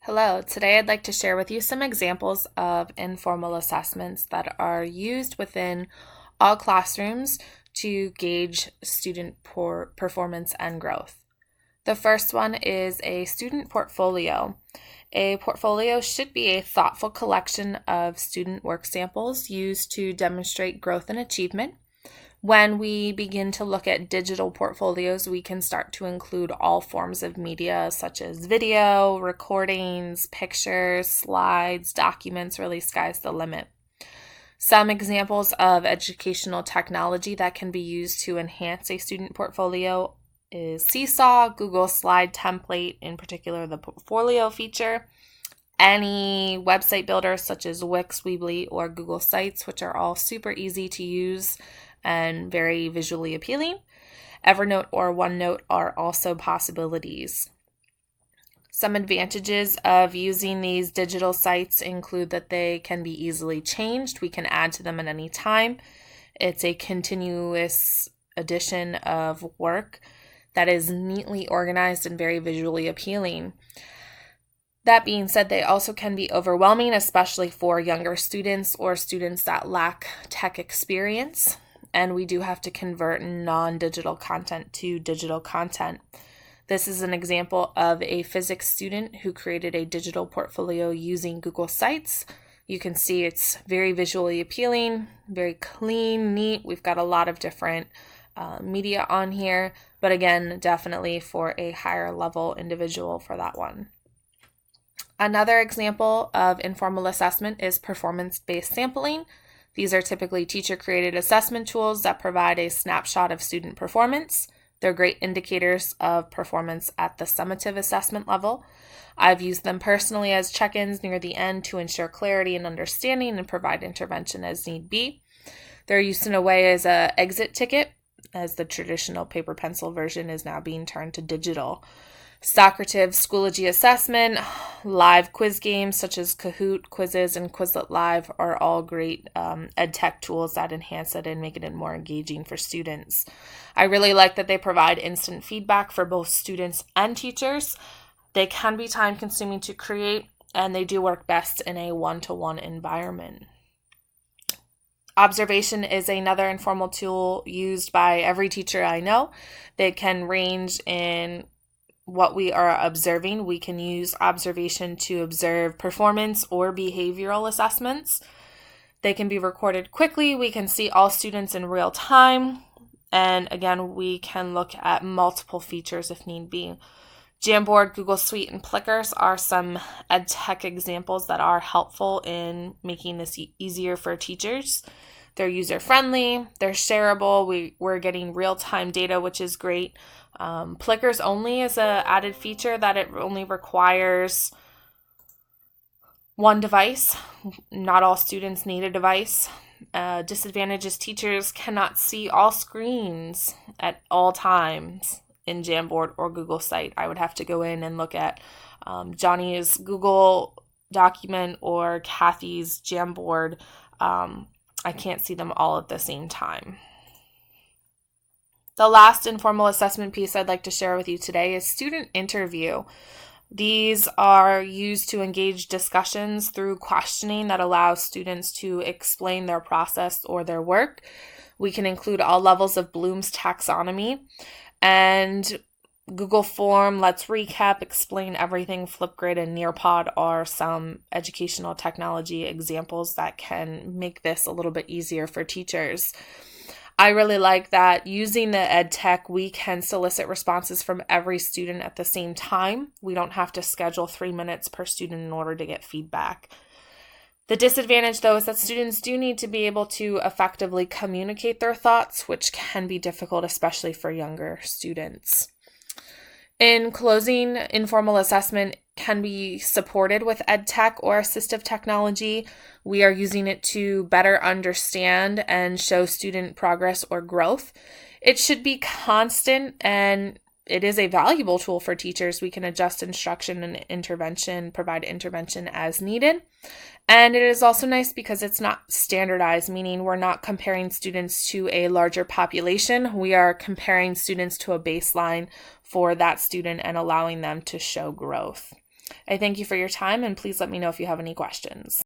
Hello, today I'd like to share with you some examples of informal assessments that are used within all classrooms to gauge student performance and growth. The first one is a student portfolio. A portfolio should be a thoughtful collection of student work samples used to demonstrate growth and achievement. When we begin to look at digital portfolios, we can start to include all forms of media such as video, recordings, pictures, slides, documents. Really, sky's the limit. Some examples of educational technology that can be used to enhance a student portfolio is Seesaw, Google Slide Template, in particular the portfolio feature, any website builders such as Wix, Weebly, or Google Sites, which are all super easy to use and very visually appealing. Evernote or OneNote are also possibilities. Some advantages of using these digital sites include that they can be easily changed. We can add to them at any time. It's a continuous addition of work that is neatly organized and very visually appealing. That being said, they also can be overwhelming, especially for younger students or students that lack tech experience. And we do have to convert non-digital content to digital content. This is an example of a physics student who created a digital portfolio using Google Sites. You can see it's very visually appealing, very clean, neat. We've got a lot of different media on here, but again, definitely for a higher level individual for that one. Another example of informal assessment is performance-based sampling. These are typically teacher-created assessment tools that provide a snapshot of student performance. They're great indicators of performance at the summative assessment level. I've used them personally as check-ins near the end to ensure clarity and understanding and provide intervention as need be. They're used in a way as an exit ticket, as the traditional paper pencil version is now being turned to digital. Socrative Schoology assessment, live quiz games such as Kahoot, Quizzes, and Quizlet Live are all great ed tech tools that enhance it and make it more engaging for students. I really like that they provide instant feedback for both students and teachers. They can be time consuming to create, and they do work best in a one-to-one environment. Observation is another informal tool used by every teacher I know. They can range in what we are observing. We can use observation to observe performance or behavioral assessments. They can be recorded quickly. We can see all students in real time. And again, we can look at multiple features if need be. Jamboard, Google Suite, and Plickers are some ed tech examples that are helpful in making this easier for teachers. They're user-friendly, they're shareable, we're getting real-time data, which is great. Plickers only is an added feature that it only requires one device. Not all students need a device. Disadvantage is teachers cannot see all screens at all times in Jamboard or Google Site. I would have to go in and look at Johnny's Google document or Kathy's Jamboard. I can't see them all at the same time. The last informal assessment piece I'd like to share with you today is student interview. These are used to engage discussions through questioning that allows students to explain their process or their work. We can include all levels of Bloom's taxonomy, and Google Form, Let's Recap, Explain Everything, Flipgrid, and Nearpod are some educational technology examples that can make this a little bit easier for teachers. I really like that using the ed tech, we can solicit responses from every student at the same time. We don't have to schedule 3 minutes per student in order to get feedback. The disadvantage, though, is that students do need to be able to effectively communicate their thoughts, which can be difficult, especially for younger students. In closing, informal assessment can be supported with ed tech or assistive technology. We are using it to better understand and show student progress or growth. It should be constant, and it is a valuable tool for teachers. We can adjust instruction and intervention, provide intervention as needed. And it is also nice because it's not standardized, meaning we're not comparing students to a larger population. We are comparing students to a baseline for that student and allowing them to show growth. I thank you for your time, and please let me know if you have any questions.